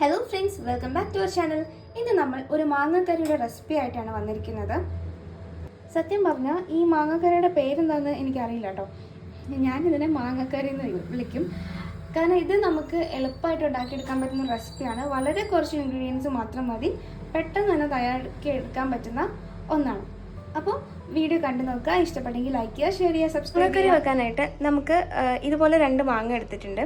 Hello friends, welcome back to our channel. ഇന്ന് നമ്മൾ ഒരു മാങ്ങക്കറിയുടെ റെസിപ്പി ആയിട്ടാണ് വന്നിരിക്കുന്നത്. സത്യം പറഞ്ഞാൽ ഈ മാങ്ങക്കറിയുടെ പേരെന്താണെന്ന് എനിക്കറിയില്ല കേട്ടോ. ഞാനിതിനെ മാങ്ങക്കറി എന്ന് വിളിക്കും. കാരണം ഇത് നമുക്ക് എളുപ്പമായിട്ട് ഉണ്ടാക്കിയെടുക്കാൻ പറ്റുന്ന റെസിപ്പിയാണ്. വളരെ കുറച്ച് ഇൻഗ്രീഡിയൻസ് മാത്രം മതി, പെട്ടെന്ന് തന്നെ തയ്യാറാക്കി എടുക്കാൻ പറ്റുന്ന ഒന്നാണ്. അപ്പോൾ വീഡിയോ കണ്ടു നോക്കുക, ഇഷ്ടപ്പെട്ടെങ്കിൽ ലൈക്ക് ചെയ്യുക, ഷെയർ ചെയ്യുക, സബ്സ്ക്രൈബ് ചെയ്യുക. വെക്കാനായിട്ട് നമുക്ക് ഇതുപോലെ 2 മാങ്ങ എടുത്തിട്ടുണ്ട്.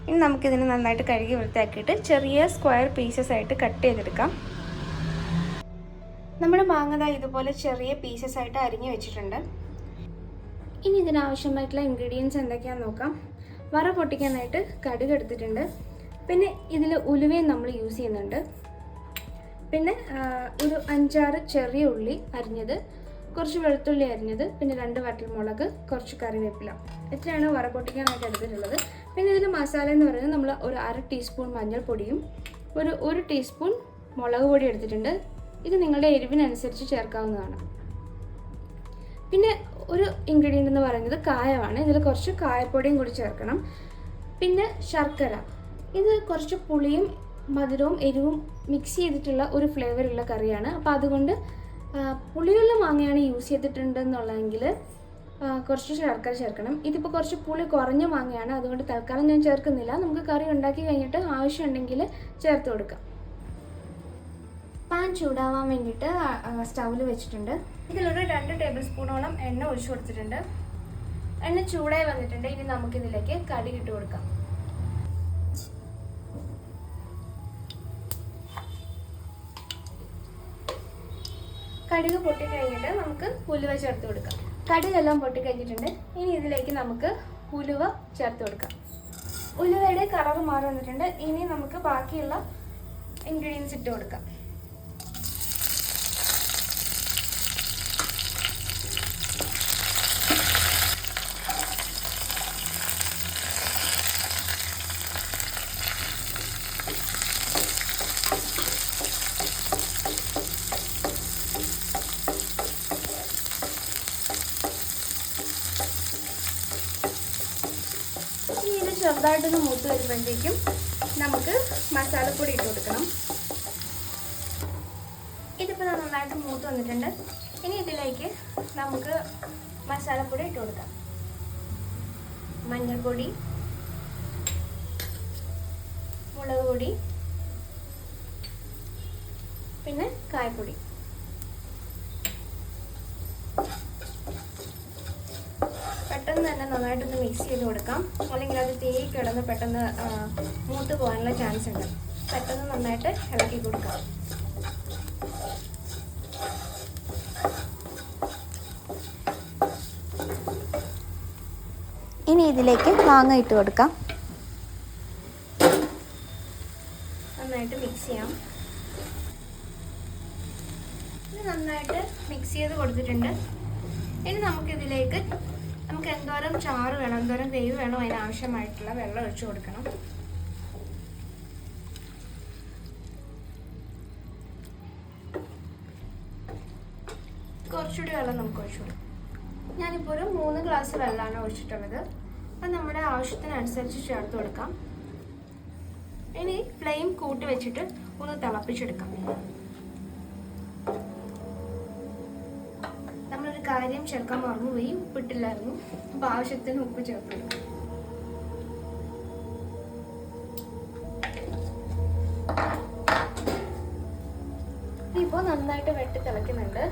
ഇനി നമുക്കിതിനെ നന്നായിട്ട് കഴുകി വൃത്തിയാക്കിയിട്ട് ചെറിയ സ്ക്വയർ പീസസ് ആയിട്ട് കട്ട് ചെയ്തെടുക്കാം. നമ്മുടെ മാങ്ങ ഇതുപോലെ ചെറിയ പീസസ് ആയിട്ട് അരിഞ്ഞു വെച്ചിട്ടുണ്ട്. ഇനി ഇതിനാവശ്യമായിട്ടുള്ള ഇൻഗ്രീഡിയൻസ് എന്തൊക്കെയാണെന്ന് നോക്കാം. വറ പൊട്ടിക്കാനായിട്ട് കടുക് എടുത്തിട്ടുണ്ട്. പിന്നെ ഇതിൽ ഉലുവയും നമ്മൾ യൂസ് ചെയ്യുന്നുണ്ട്. പിന്നെ ഒരു 5-6 ചെറിയ ഉള്ളി അരിഞ്ഞത്, കുറച്ച് വെളുത്തുള്ളി അരിഞ്ഞത്, പിന്നെ 2 വറ്റൽമുളക്, കുറച്ച് കറിവേപ്പില. ഇത്രയാണ് വറ പൊട്ടിക്കാനായിട്ട് എടുത്തിട്ടുള്ളത്. പിന്നെ ഇതിൽ മസാല എന്ന് പറയുന്നത് നമ്മൾ ഒരു 1/2 ടീസ്പൂൺ മഞ്ഞൾപ്പൊടിയും ഒരു 1 ടീസ്പൂൺ മുളക് പൊടി എടുത്തിട്ടുണ്ട്. ഇത് നിങ്ങളുടെ എരിവിനനുസരിച്ച് ചേർക്കാവുന്നതാണ്. പിന്നെ ഒരു ഇൻഗ്രീഡിയൻ്റ് എന്ന് പറയുന്നത് കായമാണ്. ഇതിൽ കുറച്ച് കായപ്പൊടിയും കൂടി ചേർക്കണം. പിന്നെ ശർക്കര. ഇത് കുറച്ച് പുളിയും മധുരവും എരിവും മിക്സ് ചെയ്തിട്ടുള്ള ഒരു ഫ്ലേവറുള്ള കറിയാണ്. അപ്പോൾ അതുകൊണ്ട് പുളിയുള്ള മാങ്ങയാണ് യൂസ് ചെയ്തിട്ടുണ്ടെന്നുള്ളതെങ്കിൽ കുറച്ച് ശർക്കര ചേർക്കണം. ഇതിപ്പോൾ കുറച്ച് പുളി കുറഞ്ഞ മാങ്ങയാണ്, അതുകൊണ്ട് തൽക്കാലം ഞാൻ ചേർക്കുന്നില്ല. നമുക്ക് കറി ഉണ്ടാക്കി കഴിഞ്ഞിട്ട് ആവശ്യമുണ്ടെങ്കിൽ ചേർത്ത് കൊടുക്കാം. പാൻ ചൂടാവാൻ വേണ്ടിയിട്ട് സ്റ്റൗവിൽ വെച്ചിട്ടുണ്ട്. ഇതിലൊരു 2 ടേബിൾ സ്പൂണോളം എണ്ണ ഒഴിച്ചു കൊടുത്തിട്ടുണ്ട്. എണ്ണ ചൂടായി വന്നിട്ടുണ്ട്. ഇനി നമുക്കിതിലേക്ക് കടുക് ഇട്ട് കൊടുക്കാം. കടുക് പൊട്ടിക്കഴിഞ്ഞിട്ട് നമുക്ക് ഉലുവ ചേർത്ത് കൊടുക്കാം. കടുകെല്ലാം പൊട്ടിക്കഴിഞ്ഞിട്ടുണ്ട്. ഇനി ഇതിലേക്ക് നമുക്ക് ഉലുവ ചേർത്ത് കൊടുക്കാം. ഉലുവയുടെ കളർ മാറി വന്നിട്ടുണ്ട്. ഇനി നമുക്ക് ബാക്കിയുള്ള ഇൻഗ്രീഡിയൻസ് ഇട്ട് കൊടുക്കാം. ഇത് ചെറുതായിട്ടൊന്ന് മൂത്ത് വരുമ്പോഴത്തേക്കും നമുക്ക് മസാലപ്പൊടി ഇട്ട് കൊടുക്കണം. ഇതിപ്പോൾ നന്നായിട്ട് മൂത്ത് വന്നിട്ടുണ്ട്. ഇനി ഇതിലേക്ക് നമുക്ക് മസാലപ്പൊടി ഇട്ട് കൊടുക്കാം. മഞ്ഞൾപ്പൊടി, മുളക് പൊടി, പിന്നെ കായപ്പൊടി. പെട്ടെന്ന് തന്നെ നന്നായിട്ടൊന്ന് മിക്സ് ചെയ്ത് കൊടുക്കാം, അല്ലെങ്കിൽ അത് തീ കിടന്ന് പെട്ടെന്ന് മൂത്ത് പോകാനുള്ള ചാൻസ് ഉണ്ട്. പെട്ടെന്ന് നന്നായിട്ട് ഇളക്കി കൊടുക്കാം. ഇനി ഇതിലേക്ക് മാങ്ങ ഇട്ട് കൊടുക്കാം. നന്നായിട്ട് മിക്സ് ചെയ്യാം. ഇത് നന്നായിട്ട് മിക്സ് ചെയ്ത് കൊടുത്തിട്ടുണ്ട്. ഇനി നമുക്കിതിലേക്ക് നമുക്ക് എന്തോരം ചാറ് വേണം, എന്തോരം ഗ്രേവി വേണം, അതിനാവശ്യമായിട്ടുള്ള വെള്ളം ഒഴിച്ചു കൊടുക്കണം. കുറച്ചുകൂടി വെള്ളം നമുക്ക് ഒഴിച്ചു കൊടുക്കാം. ഞാനിപ്പോൾ ഒരു 3 ഗ്ലാസ് വെള്ളമാണ് ഒഴിച്ചിട്ടുള്ളത്. അപ്പം നമ്മുടെ ആവശ്യത്തിനനുസരിച്ച് ചേർത്ത് കൊടുക്കാം. ഇനി ഫ്ലെയിം കൂട്ടി വെച്ചിട്ട് ഒന്ന് തിളപ്പിച്ചെടുക്കാം. നമ്മളൊരു കാര്യം ചേർക്കാൻ മറന്നുപോയി, ഉപ്പിട്ടില്ലായിരുന്നു. അപ്പോൾ ആവശ്യത്തിന് ഉപ്പ് ചേർത്ത് കൊടുക്കാം. ഇപ്പോൾ നന്നായിട്ട് വെട്ടി തിളയ്ക്കുന്നുണ്ട്.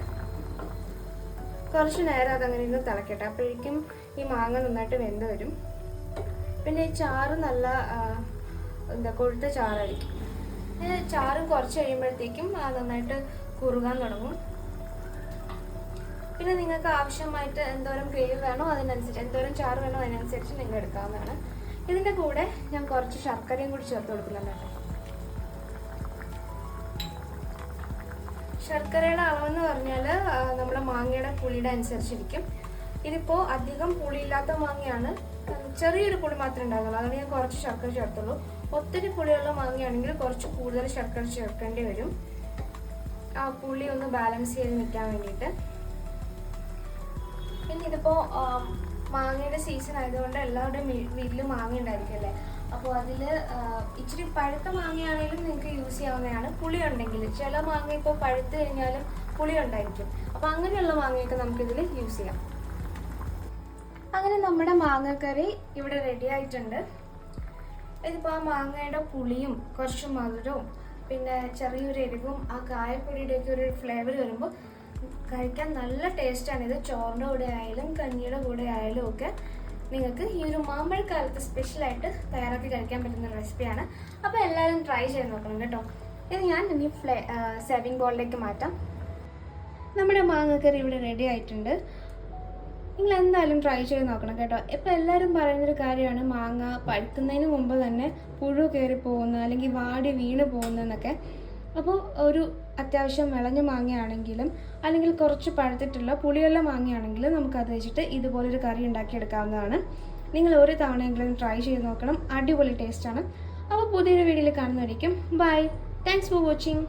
കുറച്ച് നേരം അതങ്ങനെ ഇരുന്ന് തിളക്കട്ടെ. അപ്പോഴേക്കും ഈ മാങ്ങ നന്നായിട്ട് വെന്ത് വരും. പിന്നെ ഈ ചാറ് നല്ല കൊഴുത്ത ചാറായിരിക്കും. ചാറ് കുറച്ച് കഴിയുമ്പോഴത്തേക്കും നന്നായിട്ട് കുറുകാൻ തുടങ്ങും. പിന്നെ നിങ്ങൾക്ക് ആവശ്യമായിട്ട് എന്തോരം ഗ്രേവി വേണോ അതിനനുസരിച്ച്, എന്തോരം ചാറ് വേണോ അതിനനുസരിച്ച് നിങ്ങൾ എടുക്കാവുന്നതാണ്. ഇതിൻ്റെ കൂടെ ഞാൻ കുറച്ച് ശർക്കരയും കൂടി ചേർത്ത് കൊടുക്കുന്നുണ്ട് കേട്ടോ. ശർക്കരയുടെ അളവെന്ന് പറഞ്ഞാൽ നമ്മുടെ മാങ്ങയുടെ പുളിയുടെ അനുസരിച്ചിരിക്കും. ഇതിപ്പോൾ അധികം പുളിയില്ലാത്ത മാങ്ങയാണ്, ചെറിയൊരു പുളി മാത്രമേ ഉണ്ടാകുള്ളൂ. അതുകൊണ്ട് ഞാൻ കുറച്ച് ശർക്കര ചേർത്തുള്ളൂ. ഒത്തിരി പുളിയുള്ള മാങ്ങയാണെങ്കിൽ കുറച്ച് കൂടുതൽ ശർക്കര ചേർക്കേണ്ടി വരും, ആ പുളി ഒന്ന് ബാലൻസ് ചെയ്ത് നിൽക്കാൻ വേണ്ടിയിട്ട്. പിന്നെ ഇതിപ്പോൾ മാങ്ങയുടെ സീസൺ ആയതുകൊണ്ട് എല്ലാവരുടെയും വീട്ടിൽ മാങ്ങ ഉണ്ടായിരിക്കും അല്ലേ. അപ്പോൾ അതിൽ ഇച്ചിരി പഴുത്ത മാങ്ങയാണെങ്കിലും നിങ്ങൾക്ക് യൂസ് ചെയ്യാവുന്നതാണ്. പുളി ഉണ്ടെങ്കിൽ ചില മാങ്ങ ഇപ്പോൾ പഴുത്ത് കഴിഞ്ഞാലും പുളി ഉണ്ടായിരിക്കും. അപ്പോൾ അങ്ങനെയുള്ള മാങ്ങയൊക്കെ നമുക്കിതിൽ യൂസ് ചെയ്യാം. അങ്ങനെ നമ്മുടെ മാങ്ങക്കറി ഇവിടെ റെഡി ആയിട്ടുണ്ട്. ഇതിപ്പോൾ ആ മാങ്ങയുടെ പുളിയും കുറച്ച് മധുരവും പിന്നെ ചെറിയൊരു എരിവും ആ കായപ്പൊടിയുടെയൊക്കെ ഒരു ഫ്ലേവർ വരുമ്പോൾ കഴിക്കാൻ നല്ല ടേസ്റ്റാണിത്. ചോറിൻ്റെ കൂടെ ആയാലും കഞ്ഞിയുടെ കൂടെ ആയാലും ഒക്കെ നിങ്ങൾക്ക് ഈ ഒരു മാമ്പഴക്കാലത്ത് സ്പെഷ്യലായിട്ട് തയ്യാറാക്കി കഴിക്കാൻ പറ്റുന്ന റെസിപ്പിയാണ്. അപ്പോൾ എല്ലാവരും ട്രൈ ചെയ്ത് നോക്കണം കേട്ടോ. ഇത് ഞാൻ ഇനി സെർവിങ് ബോളിലേക്ക് മാറ്റാം. നമ്മുടെ മാങ്ങക്കറി ഇവിടെ റെഡി ആയിട്ടുണ്ട്. നിങ്ങൾ എന്തായാലും ട്രൈ ചെയ്ത് നോക്കണം കേട്ടോ. ഇപ്പോൾ എല്ലാവരും പറയുന്നൊരു കാര്യമാണ് മാങ്ങ പഴുക്കുന്നതിന് മുമ്പ് തന്നെ പുഴു കയറി പോകുന്ന അല്ലെങ്കിൽ വാടി വീണ് പോകുന്നതെന്നൊക്കെ. അപ്പോൾ ഒരു അത്യാവശ്യം വിളഞ്ഞ മാങ്ങയാണെങ്കിലും അല്ലെങ്കിൽ കുറച്ച് പഴുത്തിട്ടുള്ള പുളിയുള്ള മാങ്ങയാണെങ്കിലും നമുക്കത് വെച്ചിട്ട് ഇതുപോലൊരു കറി ഉണ്ടാക്കിയെടുക്കാവുന്നതാണ്. നിങ്ങൾ ഒരു തവണയെങ്കിലും ട്രൈ ചെയ്ത് നോക്കണം. അടിപൊളി ടേസ്റ്റാണ്. അപ്പോൾ പുതിയൊരു വീഡിയോയിൽ കാണുന്നതായിരിക്കും. ബൈ. Thanks for watching.